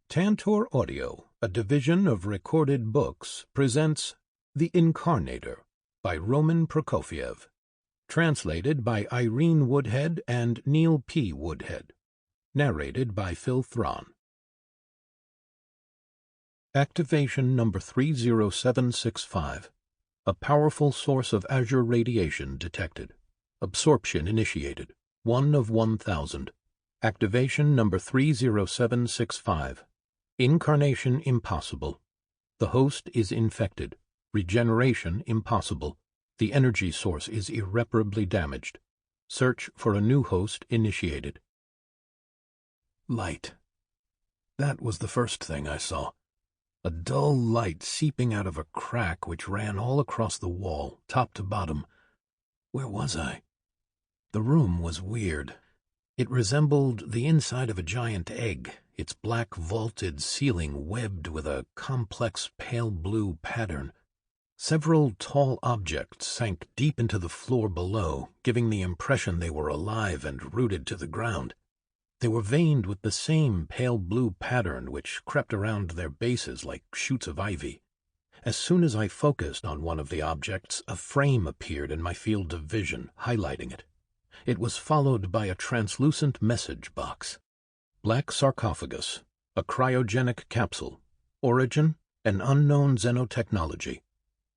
Tantor Audio, a division of Recorded Books, presents The Incarnator by Roman Prokofiev, translated by Irene Woodhead and Neil P. Woodhead, narrated by Phil Thron. Activation number 30765. A powerful source of azure radiation detected. Absorption initiated. 1 of 1000. Activation number 30765. Incarnation impossible. The host is infected. Regeneration impossible. The energy source is irreparably damaged. Search for a new host initiated. Light. That was the first thing I saw. A dull light seeping out of a crack which ran all across the wall, top to bottom. Where was I? The room was weird. It resembled the inside of a giant egg, its black vaulted ceiling webbed with a complex pale blue pattern. Several tall objects sank deep into the floor below, giving the impression they were alive and rooted to the ground. They were veined with the same pale blue pattern which crept around their bases like shoots of ivy. As soon as I focused on one of the objects, a frame appeared in my field of vision, highlighting it. It was followed by a translucent message box. Black sarcophagus, a cryogenic capsule. Origin, an unknown xenotechnology.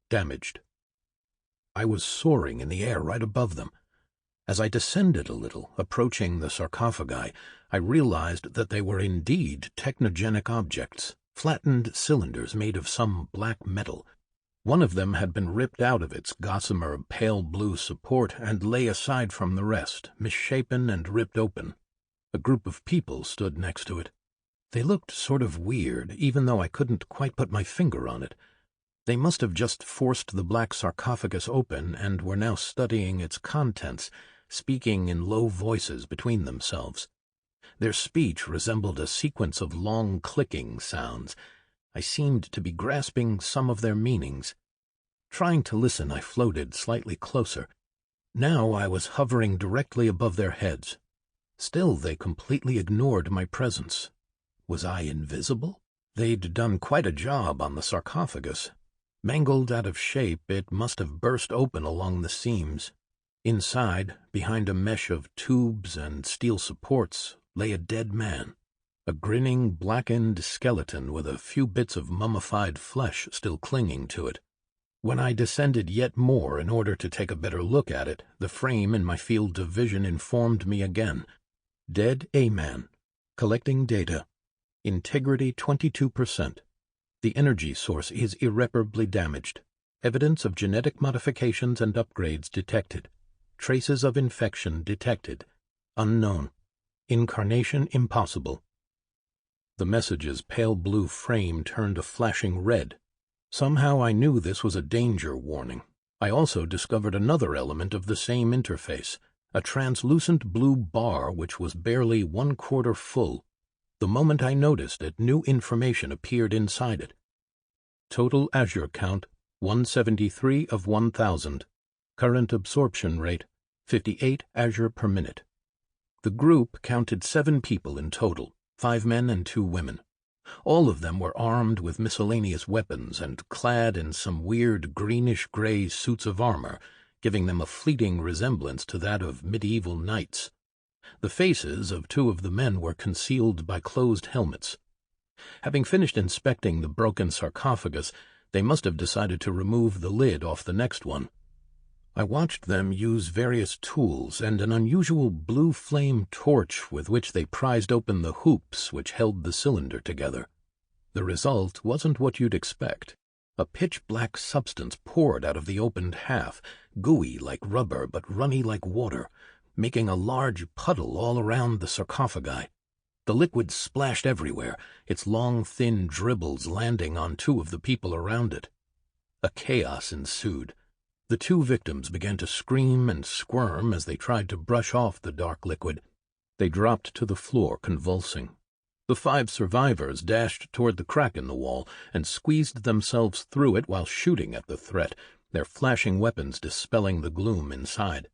Damaged. I was soaring in the air right above them. As I descended a little, approaching the sarcophagi, I realized that they were indeed technogenic objects, flattened cylinders made of some black metal. One of them had been ripped out of its gossamer pale blue support and lay aside from the rest, misshapen and ripped open. A group of people stood next to it. They looked sort of weird, even though I couldn't quite put my finger on it. They must have just forced the black sarcophagus open and were now studying its contents, speaking in low voices between themselves. Their speech resembled a sequence of long clicking sounds. I seemed to be grasping some of their meanings. Trying to listen, I floated slightly closer. Now I was hovering directly above their heads. Still, they completely ignored my presence. Was I invisible? They'd done quite a job on the sarcophagus. Mangled out of shape, it must have burst open along the seams. Inside, behind a mesh of tubes and steel supports, lay a dead man. A grinning, blackened skeleton with a few bits of mummified flesh still clinging to it. When I descended yet more in order to take a better look at it, the frame in my field of vision informed me again. Dead A-man. Collecting data. Integrity 22%. The energy source is irreparably damaged. Evidence of genetic modifications and upgrades detected. Traces of infection detected. Unknown. Incarnation impossible. The message's pale blue frame turned a flashing red. Somehow I knew this was a danger warning. I also discovered another element of the same interface, a translucent blue bar which was barely 1/4 full. The moment I noticed it, new information appeared inside it. Total azure count, 173 of 1000. Current absorption rate, 58 azure per minute. The group counted 7 people in total, 5 men and 2 women. All of them were armed with miscellaneous weapons and clad in some weird greenish-gray suits of armor, giving them a fleeting resemblance to that of medieval knights. The faces of 2 of the men were concealed by closed helmets. Having finished inspecting the broken sarcophagus, they must have decided to remove the lid off the next one. I watched them use various tools and an unusual blue flame torch with which they prized open the hoops which held the cylinder together. The result wasn't what you'd expect. A pitch-black substance poured out of the opened half, gooey like rubber but runny like water, making a large puddle all around the sarcophagi. The liquid splashed everywhere, its long, thin dribbles landing on 2 of the people around it. A chaos ensued. The 2 victims began to scream and squirm as they tried to brush off the dark liquid. They dropped to the floor, convulsing. The 5 survivors dashed toward the crack in the wall and squeezed themselves through it while shooting at the threat, their flashing weapons dispelling the gloom inside.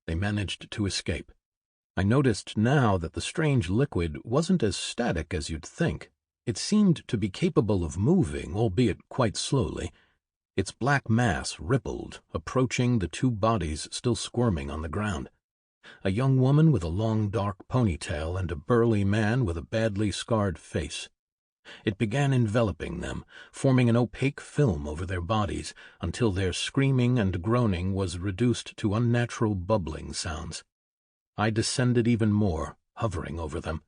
They managed to escape. I noticed now that the strange liquid wasn't as static as you'd think. It seemed to be capable of moving, albeit quite slowly. Its black mass rippled, approaching the two bodies still squirming on the ground. A young woman with a long dark ponytail and a burly man with a badly scarred face. It began enveloping them, forming an opaque film over their bodies, until their screaming and groaning was reduced to unnatural bubbling sounds. I descended even more, hovering over them.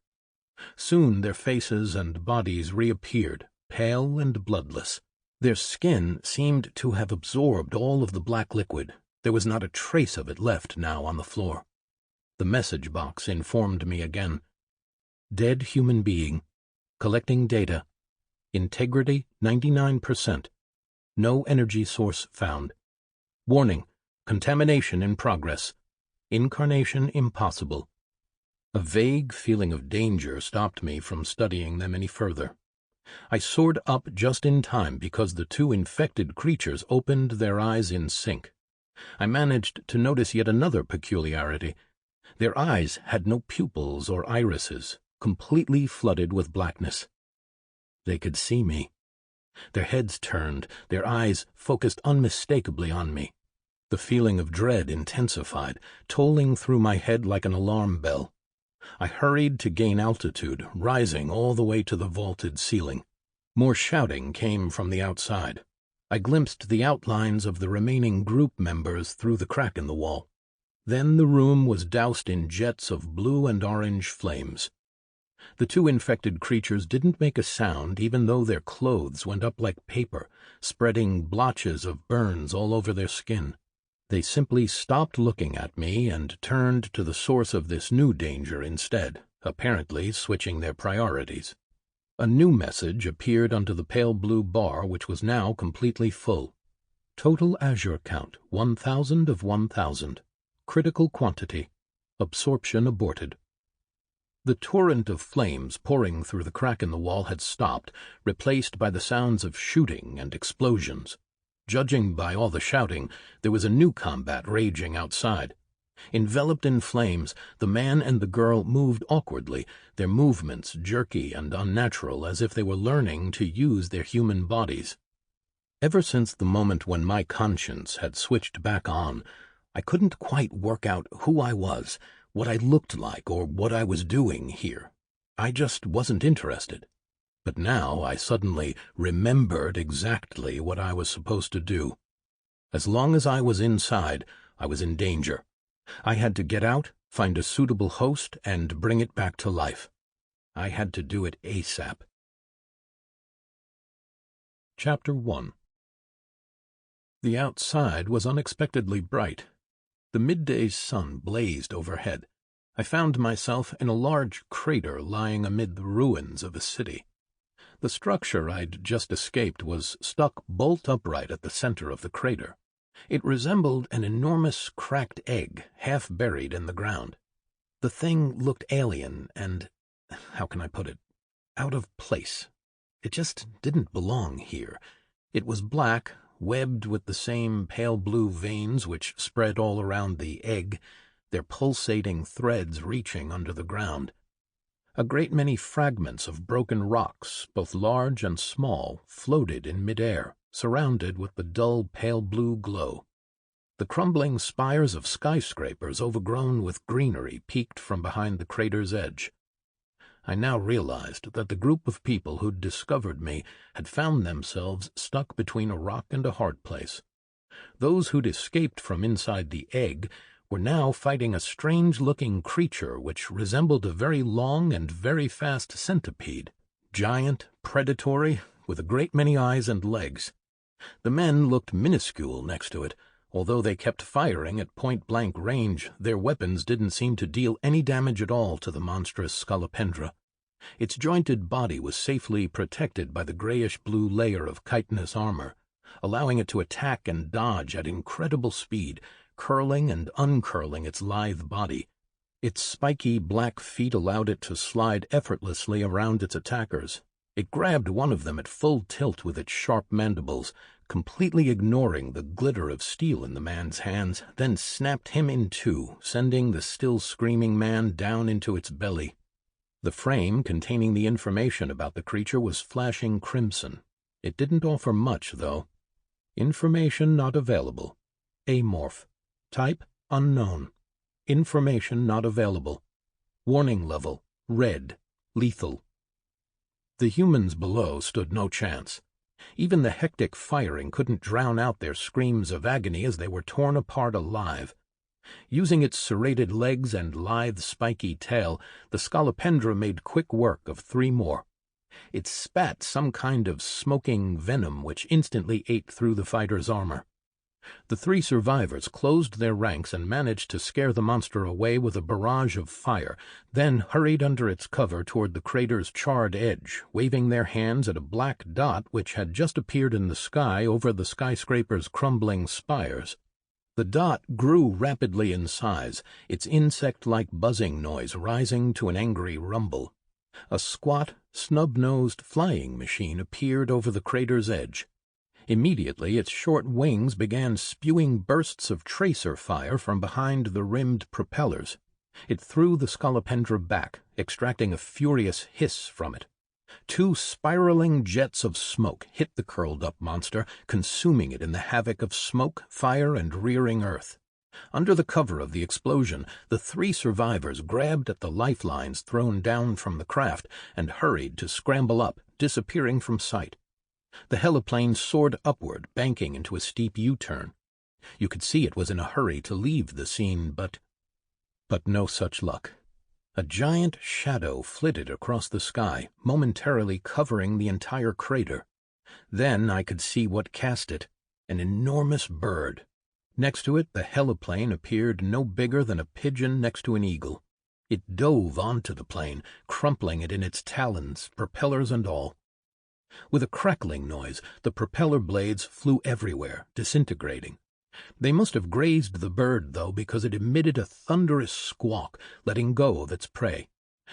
Soon their faces and bodies reappeared, pale and bloodless. Their skin seemed to have absorbed all of the black liquid. There was not a trace of it left now on the floor. The message box informed me again. Dead human being. Collecting data. Integrity 99%. No energy source found. Warning. Contamination in progress. Incarnation impossible. A vague feeling of danger stopped me from studying them any further. I soared up just in time because the two infected creatures opened their eyes in sync. I managed to notice yet another peculiarity. Their eyes had no pupils or irises, completely flooded with blackness. They could see me. Their heads turned, their eyes focused unmistakably on me. The feeling of dread intensified, tolling through my head like an alarm bell. I hurried to gain altitude, rising all the way to the vaulted ceiling. More shouting came from the outside. I glimpsed the outlines of the remaining group members through the crack in the wall. Then the room was doused in jets of blue and orange flames. The two infected creatures didn't make a sound, even though their clothes went up like paper, spreading blotches of burns all over their skin. They simply stopped looking at me and turned to the source of this new danger instead, apparently switching their priorities. A new message appeared under the pale blue bar, which was now completely full. Total azure count, 1,000 of 1,000. Critical quantity. Absorption aborted. The torrent of flames pouring through the crack in the wall had stopped, replaced by the sounds of shooting and explosions. Judging by all the shouting, there was a new combat raging outside. Enveloped in flames, the man and the girl moved awkwardly, their movements jerky and unnatural, as if they were learning to use their human bodies. Ever since the moment when my conscience had switched back on, I couldn't quite work out who I was, what I looked like, or what I was doing here. I just wasn't interested. But now I suddenly remembered exactly what I was supposed to do. As long as I was inside, I was in danger. I had to get out, find a suitable host, and bring it back to life. I had to do it ASAP. Chapter 1. The outside was unexpectedly bright. The midday sun blazed overhead. I found myself in a large crater lying amid the ruins of a city. The structure I'd just escaped was stuck bolt upright at the center of the crater. It resembled an enormous cracked egg, half buried in the ground. The thing looked alien and, how can I put it, out of place. It just didn't belong here. It was black, webbed with the same pale blue veins which spread all around the egg, their pulsating threads reaching under the ground. A great many fragments of broken rocks, both large and small, floated in midair, surrounded with the dull pale blue glow. The crumbling spires of skyscrapers overgrown with greenery peeked from behind the crater's edge. I now realized that the group of people who'd discovered me had found themselves stuck between a rock and a hard place. Those who'd escaped from inside the egg were now fighting a strange-looking creature which resembled a very long and very fast centipede, giant, predatory, with a great many eyes and legs. The men looked minuscule next to it. Although they kept firing at point-blank range, their weapons didn't seem to deal any damage at all to the monstrous scolopendra. Its jointed body was safely protected by the grayish-blue layer of chitinous armor, allowing it to attack and dodge at incredible speed, curling and uncurling its lithe body. Its spiky black feet allowed it to slide effortlessly around its attackers. It grabbed one of them at full tilt with its sharp mandibles, completely ignoring the glitter of steel in the man's hands, then snapped him in two, sending the still screaming man down into its belly. The frame containing the information about the creature was flashing crimson. It didn't offer much, though. Information not available. Amorph. Type unknown. Information not available. Warning level red. Lethal. The humans below stood no chance. Even the hectic firing couldn't drown out their screams of agony as they were torn apart alive. Using its serrated legs and lithe, spiky tail, the Scolopendra made quick work of 3 more. It spat some kind of smoking venom which instantly ate through the fighter's armor. The 3 survivors closed their ranks and managed to scare the monster away with a barrage of fire, then hurried under its cover toward the crater's charred edge, waving their hands at a black dot which had just appeared in the sky over the skyscraper's crumbling spires. The dot grew rapidly in size, its insect-like buzzing noise rising to an angry rumble. A squat, snub-nosed flying machine appeared over the crater's edge. Immediately, its short wings began spewing bursts of tracer fire from behind the rimmed propellers. It threw the Scolopendra back, extracting a furious hiss from it. 2 spiraling jets of smoke hit the curled-up monster, consuming it in the havoc of smoke, fire, and rearing earth. Under the cover of the explosion, the 3 survivors grabbed at the lifelines thrown down from the craft and hurried to scramble up, disappearing from sight. The heliplane soared upward, banking into a steep U-turn. You could see it was in a hurry to leave the scene, but no such luck. A giant shadow flitted across the sky, momentarily covering the entire crater. Then I could see what cast it, an enormous bird. Next to it, the heliplane appeared no bigger than a pigeon next to an eagle. It dove onto the plane, crumpling it in its talons, propellers and all. With a crackling noise, the propeller blades flew everywhere, disintegrating. They must have grazed the bird, though, because it emitted a thunderous squawk, letting go of its prey.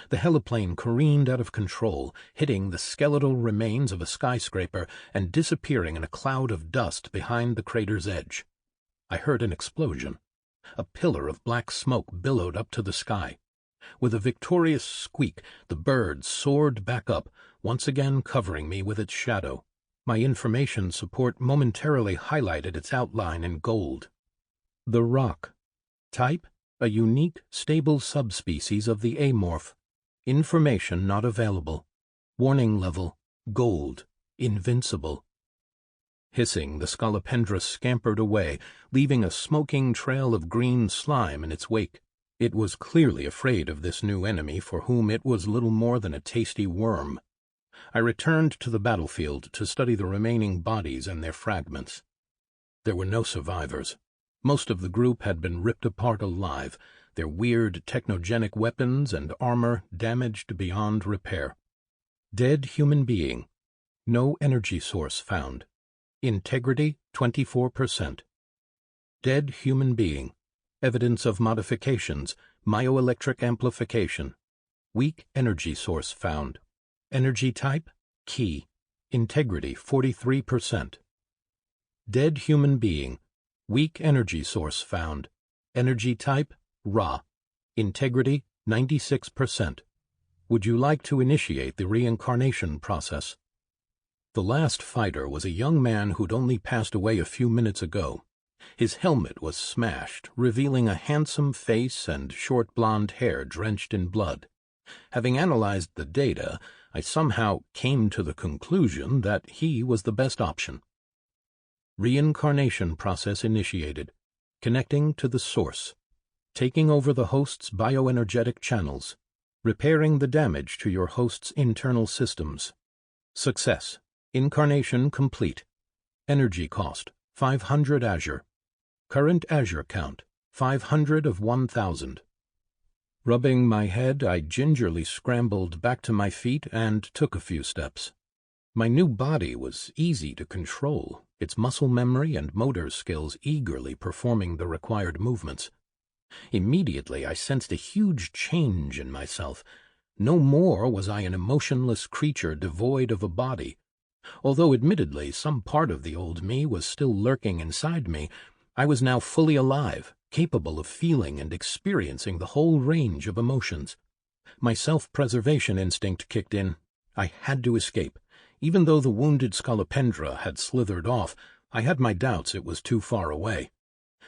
The heliplane careened out of control, hitting the skeletal remains of a skyscraper and disappearing in a cloud of dust behind the crater's edge. I heard an explosion. A pillar of black smoke billowed up to the sky. With a victorious squeak, the bird soared back up, once again covering me with its shadow. My information support momentarily highlighted its outline in gold. The rock. Type, a unique, stable subspecies of the amorph. Information not available. Warning level, gold, invincible. Hissing, the Scolopendra scampered away, leaving a smoking trail of green slime in its wake. It was clearly afraid of this new enemy for whom it was little more than a tasty worm. I returned to the battlefield to study the remaining bodies and their fragments. There were no survivors. Most of the group had been ripped apart alive, their weird technogenic weapons and armor damaged beyond repair. Dead human being. No energy source found. Integrity 24%. Dead human being. Evidence of modifications, myoelectric amplification. Weak energy source found. Energy type, key. Integrity 43%. Dead human being. Weak energy source found. Energy type, Ra. Integrity 96%. Would you like to initiate the reincarnation process? The last fighter was a young man who'd only passed away a few minutes ago. His helmet was smashed, revealing a handsome face and short blonde hair drenched in blood. Having analyzed the data, I somehow came to the conclusion that he was the best option. Reincarnation process initiated. Connecting to the source. Taking over the host's bioenergetic channels. Repairing the damage to your host's internal systems. Success. Incarnation complete. Energy cost, 500 Azure. Current Azure count, 500 of 1,000. Rubbing my head, I gingerly scrambled back to my feet and took a few steps. My new body was easy to control, its muscle memory and motor skills eagerly performing the required movements. Immediately I sensed a huge change in myself. No more was I an emotionless creature devoid of a body. Although admittedly some part of the old me was still lurking inside me, I was now fully alive, capable of feeling and experiencing the whole range of emotions. My self-preservation instinct kicked in. I had to escape. Even though the wounded scolopendra had slithered off, I had my doubts it was too far away.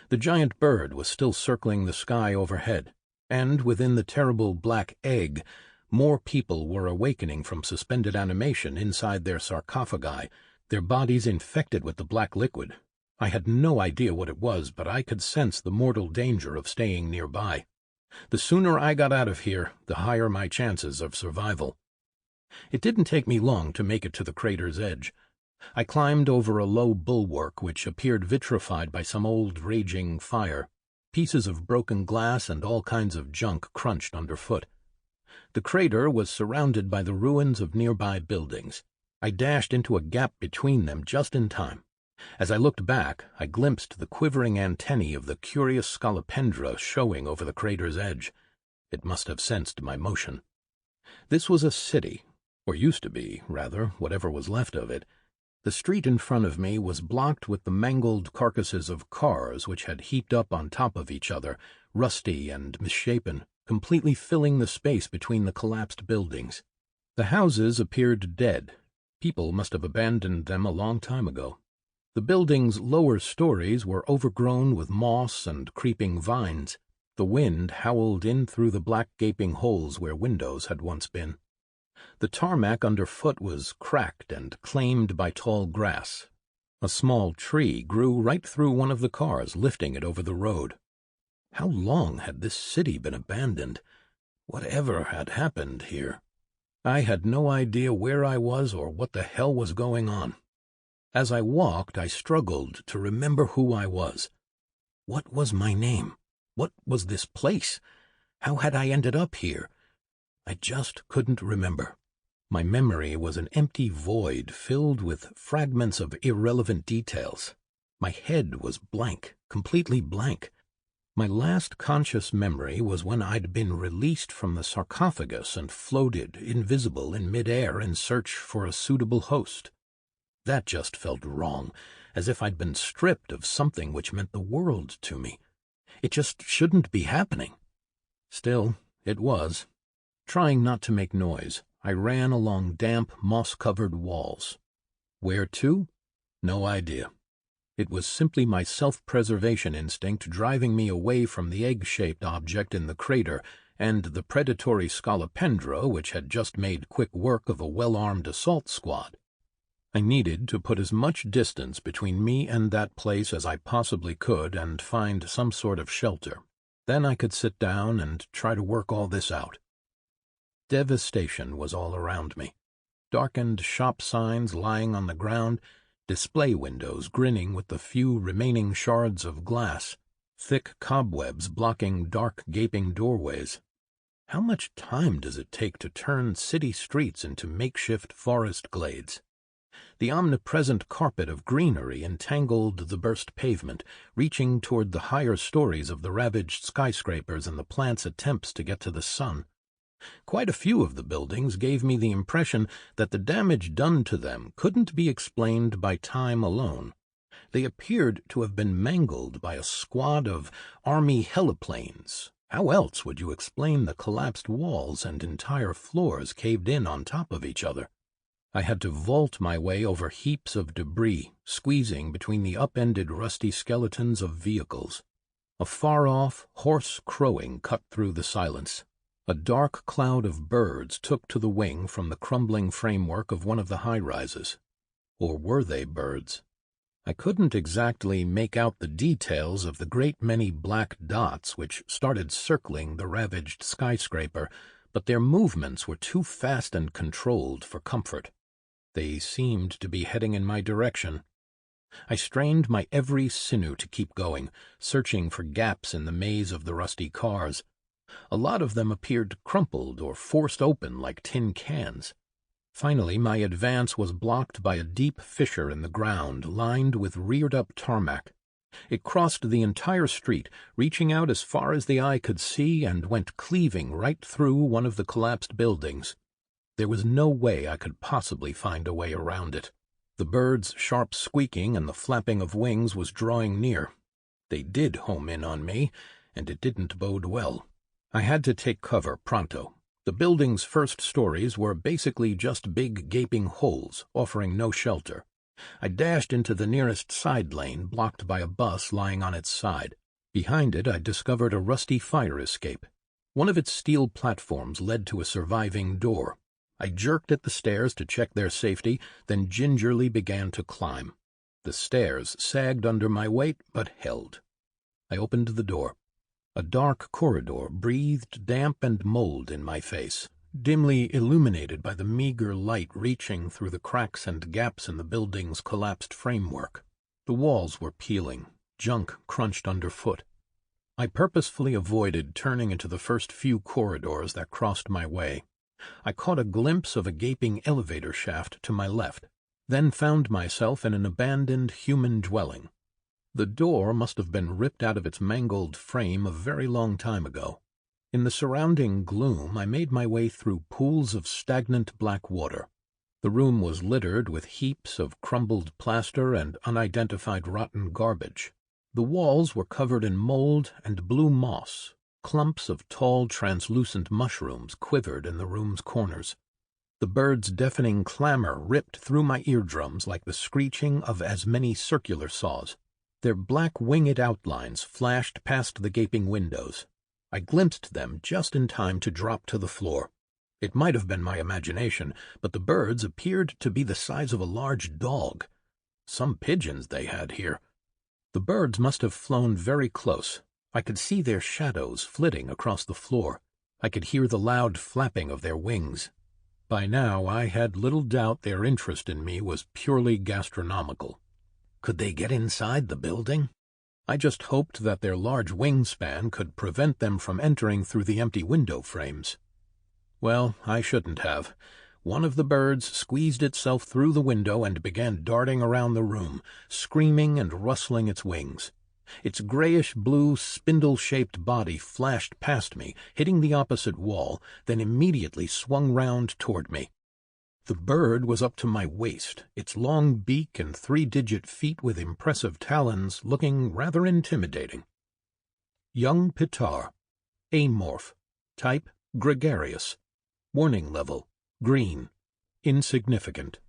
The giant bird was still circling the sky overhead, and within the terrible black egg, more people were awakening from suspended animation inside their sarcophagi, their bodies infected with the black liquid. I had no idea what it was, but I could sense the mortal danger of staying nearby. The sooner I got out of here, the higher my chances of survival. It didn't take me long to make it to the crater's edge. I climbed over a low bulwark which appeared vitrified by some old raging fire. Pieces of broken glass and all kinds of junk crunched underfoot. The crater was surrounded by the ruins of nearby buildings. I dashed into a gap between them just in time. As I looked back, I glimpsed the quivering antennae of the curious scolopendra showing over the crater's edge. It must have sensed my motion. This was a city, or used to be, rather, whatever was left of it. The street in front of me was blocked with the mangled carcasses of cars which had heaped up on top of each other, rusty and misshapen, completely filling the space between the collapsed buildings. The houses appeared dead. People must have abandoned them a long time ago. The building's lower stories were overgrown with moss and creeping vines. The wind howled in through the black gaping holes where windows had once been. The tarmac underfoot was cracked and claimed by tall grass. A small tree grew right through one of the cars, lifting it over the road. How long had this city been abandoned? Whatever had happened here? I had no idea where I was or what the hell was going on. As I walked, I struggled to remember who I was. What was my name? What was this place? How had I ended up here? I just couldn't remember. My memory was an empty void filled with fragments of irrelevant details. My head was blank, completely blank. My last conscious memory was when I'd been released from the sarcophagus and floated, invisible, in midair in search for a suitable host. That just felt wrong, as if I'd been stripped of something which meant the world to me. It just shouldn't be happening. Still, it was. Trying not to make noise, I ran along damp, moss-covered walls. Where to? No idea. It was simply my self-preservation instinct driving me away from the egg-shaped object in the crater and the predatory scolopendra which had just made quick work of a well-armed assault squad. I needed to put as much distance between me and that place as I possibly could and find some sort of shelter. Then I could sit down and try to work all this out. Devastation was all around me. Darkened shop signs lying on the ground, display windows grinning with the few remaining shards of glass, thick cobwebs blocking dark gaping doorways. How much time does it take to turn city streets into makeshift forest glades? The omnipresent carpet of greenery entangled the burst pavement, reaching toward the higher stories of the ravaged skyscrapers and the plants' attempts to get to the sun. Quite a few of the buildings gave me the impression that the damage done to them couldn't be explained by time alone. They appeared to have been mangled by a squad of army heliplanes. How else would you explain the collapsed walls and entire floors caved in on top of each other? I had to vault my way over heaps of debris, squeezing between the upended rusty skeletons of vehicles. A far-off, hoarse crowing cut through the silence. A dark cloud of birds took to the wing from the crumbling framework of one of the high-rises. Or were they birds? I couldn't exactly make out the details of the great many black dots which started circling the ravaged skyscraper, but their movements were too fast and controlled for comfort. They seemed to be heading in my direction. I strained my every sinew to keep going, searching for gaps in the maze of the rusty cars. A lot of them appeared crumpled or forced open like tin cans. Finally, my advance was blocked by a deep fissure in the ground lined with reared-up tarmac. It crossed the entire street, reaching out as far as the eye could see, and went cleaving right through one of the collapsed buildings. There was no way I could possibly find a way around it. The birds' sharp squeaking and the flapping of wings was drawing near. They did home in on me, and it didn't bode well. I had to take cover pronto. The building's first stories were basically just big gaping holes, offering no shelter. I dashed into the nearest side lane, blocked by a bus lying on its side. Behind it, I discovered a rusty fire escape. One of its steel platforms led to a surviving door. I jerked at the stairs to check their safety, then gingerly began to climb. The stairs sagged under my weight, but held. I opened the door. A dark corridor breathed damp and mold in my face, dimly illuminated by the meager light reaching through the cracks and gaps in the building's collapsed framework. The walls were peeling, junk crunched underfoot. I purposefully avoided turning into the first few corridors that crossed my way. I caught a glimpse of a gaping elevator shaft to my left, then found myself in an abandoned human dwelling. The door must have been ripped out of its mangled frame a very long time ago. In the surrounding gloom, I made my way through pools of stagnant black water. The room was littered with heaps of crumbled plaster and unidentified rotten garbage. The walls were covered in mold and blue moss. Clumps of tall, translucent mushrooms quivered in the room's corners. The birds' deafening clamor ripped through my eardrums like the screeching of as many circular saws. Their black winged outlines flashed past the gaping windows. I glimpsed them just in time to drop to the floor. It might have been my imagination, but the birds appeared to be the size of a large dog. Some pigeons they had here. The birds must have flown very close. I could see their shadows flitting across the floor. I could hear the loud flapping of their wings. By now, I had little doubt their interest in me was purely gastronomical. Could they get inside the building? I just hoped that their large wingspan could prevent them from entering through the empty window frames. Well, I shouldn't have. One of the birds squeezed itself through the window and began darting around the room, screaming and rustling its wings. Its grayish-blue, spindle-shaped body flashed past me, hitting the opposite wall, then immediately swung round toward me. The bird was up to my waist, its long beak and 3-digit feet with impressive talons looking rather intimidating. Young Pitar. Amorph. Type, gregarious. Warning level, green. Insignificant.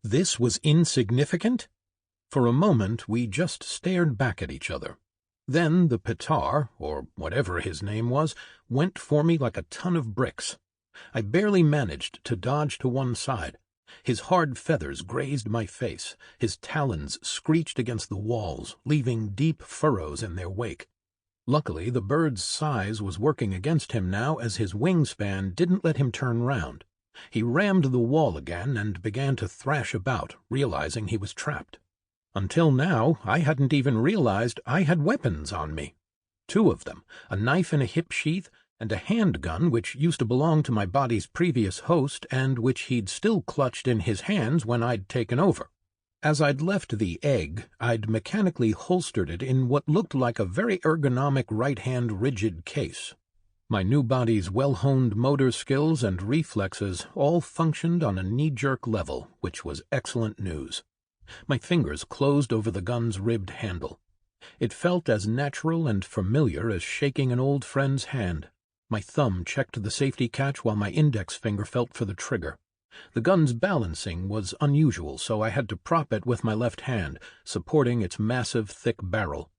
This was insignificant? For a moment, we just stared back at each other. Then the Pitar, or whatever his name was, went for me like a ton of bricks. I barely managed to dodge to one side. His hard feathers grazed my face. His talons screeched against the walls, leaving deep furrows in their wake. Luckily, the bird's size was working against him now, as his wingspan didn't let him turn round. He rammed the wall again and began to thrash about, realizing he was trapped. Until now, I hadn't even realized I had weapons on me. 2 of them, a knife in a hip sheath, and a handgun which used to belong to my body's previous host and which he'd still clutched in his hands when I'd taken over. As I'd left the egg, I'd mechanically holstered it in what looked like a very ergonomic right-hand rigid case. My new body's well-honed motor skills and reflexes all functioned on a knee-jerk level, which was excellent news. My fingers closed over the gun's ribbed handle. It felt as natural and familiar as shaking an old friend's hand. My thumb checked the safety catch while my index finger felt for the trigger. The gun's balancing was unusual, so I had to prop it with my left hand, supporting its massive, thick barrel.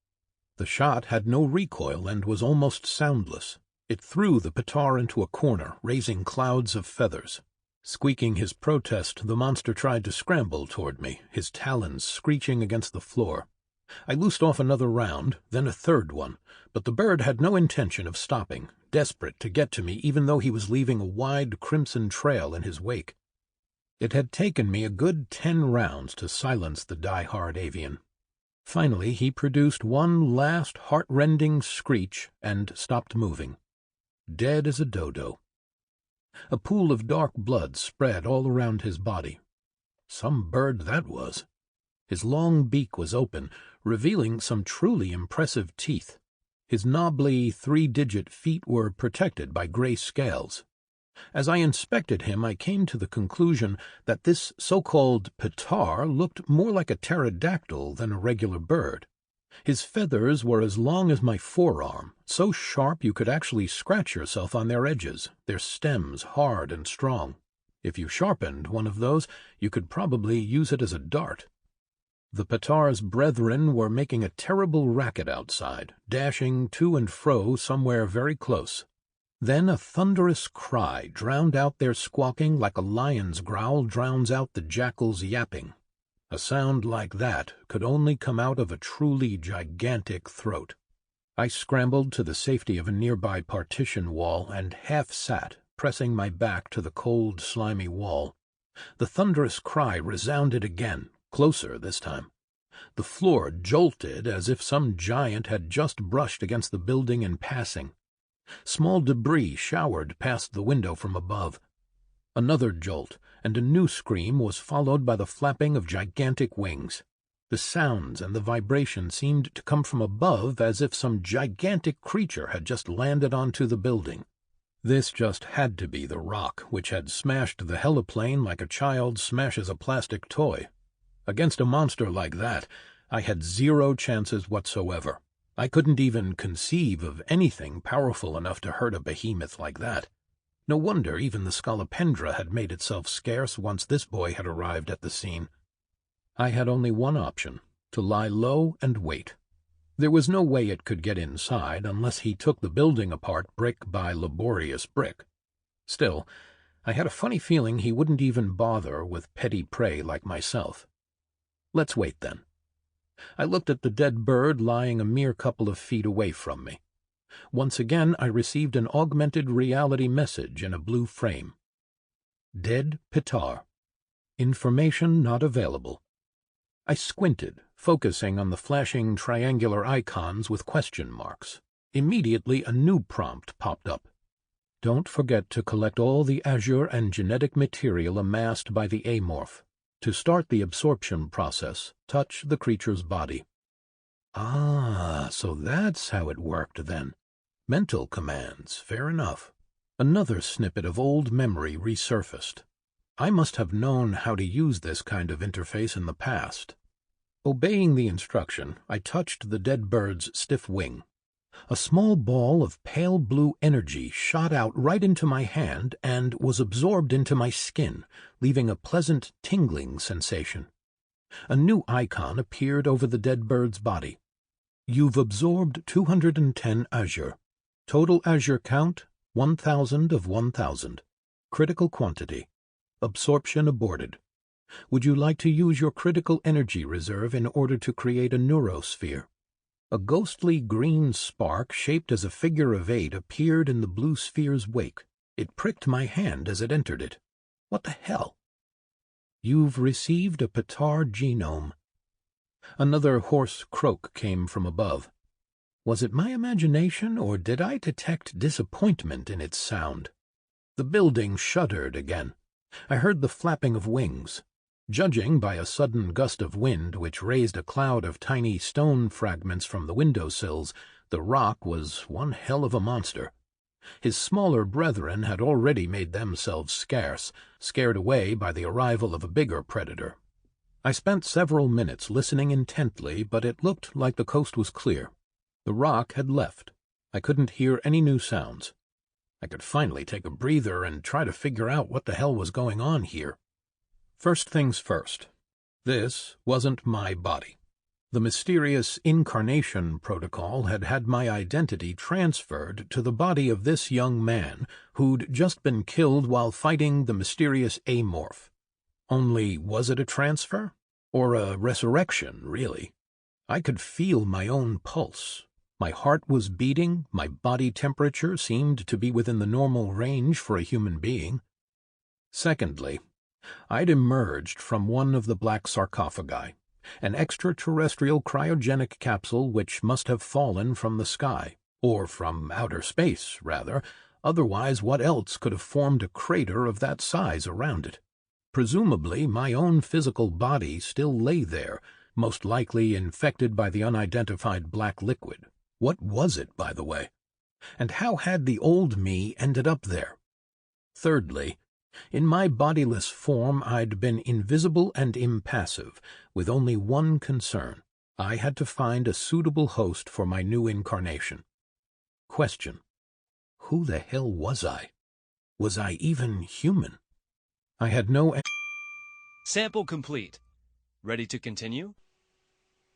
The shot had no recoil and was almost soundless. It threw the Pitar into a corner, raising clouds of feathers. Squeaking his protest, the monster tried to scramble toward me, his talons screeching against the floor. I loosed off another round, then a third one, but the bird had no intention of stopping, desperate to get to me even though he was leaving a wide crimson trail in his wake. It had taken me a good 10 rounds to silence the die-hard avian. Finally, he produced one last heart-rending screech and stopped moving. Dead as a dodo. A pool of dark blood spread all around his body. Some bird that was. His long beak was open, revealing some truly impressive teeth. His knobbly 3-digit feet were protected by gray scales. As I inspected him, I came to the conclusion that this so-called Pitar looked more like a pterodactyl than a regular bird. His feathers were as long as my forearm, so sharp you could actually scratch yourself on their edges, their stems hard and strong. If you sharpened one of those, you could probably use it as a dart. The Petar's brethren were making a terrible racket outside, dashing to and fro somewhere very close. Then a thunderous cry drowned out their squawking like a lion's growl drowns out the jackal's yapping. A sound like that could only come out of a truly gigantic throat. I scrambled to the safety of a nearby partition wall and half sat, pressing my back to the cold, slimy wall. The thunderous cry resounded again, closer this time. The floor jolted as if some giant had just brushed against the building in passing. Small debris showered past the window from above. Another jolt, and a new scream was followed by the flapping of gigantic wings. The sounds and the vibration seemed to come from above as if some gigantic creature had just landed onto the building. This just had to be the rock which had smashed the heliplane like a child smashes a plastic toy. Against a monster like that, I had zero chances whatsoever. I couldn't even conceive of anything powerful enough to hurt a behemoth like that. No wonder even the scolopendra had made itself scarce once this boy had arrived at the scene. I had only one option, to lie low and wait. There was no way it could get inside unless he took the building apart brick by laborious brick. Still, I had a funny feeling he wouldn't even bother with petty prey like myself. Let's wait then. I looked at the dead bird lying a mere couple of feet away from me. Once again I received an augmented reality message in a blue frame. Dead Petar. Information not available. I squinted, focusing on the flashing triangular icons with question marks. Immediately a new prompt popped up. Don't forget to collect all the azure and genetic material amassed by the amorph. To start the absorption process, touch the creature's body. Ah, so that's how it worked then. Mental commands, fair enough. Another snippet of old memory resurfaced. I must have known how to use this kind of interface in the past. Obeying the instruction, I touched the dead bird's stiff wing. A small ball of pale blue energy shot out right into my hand and was absorbed into my skin, leaving a pleasant tingling sensation. A new icon appeared over the dead bird's body. You've absorbed 210 azure. Total azure count, 1,000 of 1,000. Critical quantity. Absorption aborted. Would you like to use your critical energy reserve in order to create a neurosphere? A ghostly green spark shaped as a figure of 8 appeared in the blue sphere's wake. It pricked my hand as it entered it. What the hell? You've received a Petar genome. Another hoarse croak came from above. Was it my imagination, or did I detect disappointment in its sound? The building shuddered again. I heard the flapping of wings. Judging by a sudden gust of wind which raised a cloud of tiny stone fragments from the windowsills, the rock was one hell of a monster. His smaller brethren had already made themselves scarce, scared away by the arrival of a bigger predator. I spent several minutes listening intently, but it looked like the coast was clear. The rock had left. I couldn't hear any new sounds. I could finally take a breather and try to figure out what the hell was going on here. First things first. This wasn't my body. The mysterious Incarnation protocol had had my identity transferred to the body of this young man who'd just been killed while fighting the mysterious amorph. Only, was it a transfer? Or a resurrection, really? I could feel my own pulse. My heart was beating, my body temperature seemed to be within the normal range for a human being. Secondly, I'd emerged from one of the black sarcophagi, an extraterrestrial cryogenic capsule which must have fallen from the sky, or from outer space, rather. Otherwise, what else could have formed a crater of that size around it? Presumably, my own physical body still lay there, most likely infected by the unidentified black liquid. What was it, by the way? And how had the old me ended up there? Thirdly, in my bodiless form I'd been invisible and impassive, with only one concern. I had to find a suitable host for my new incarnation. Question: who the hell was I? Was I even human? I had no... Sample complete. Ready to continue?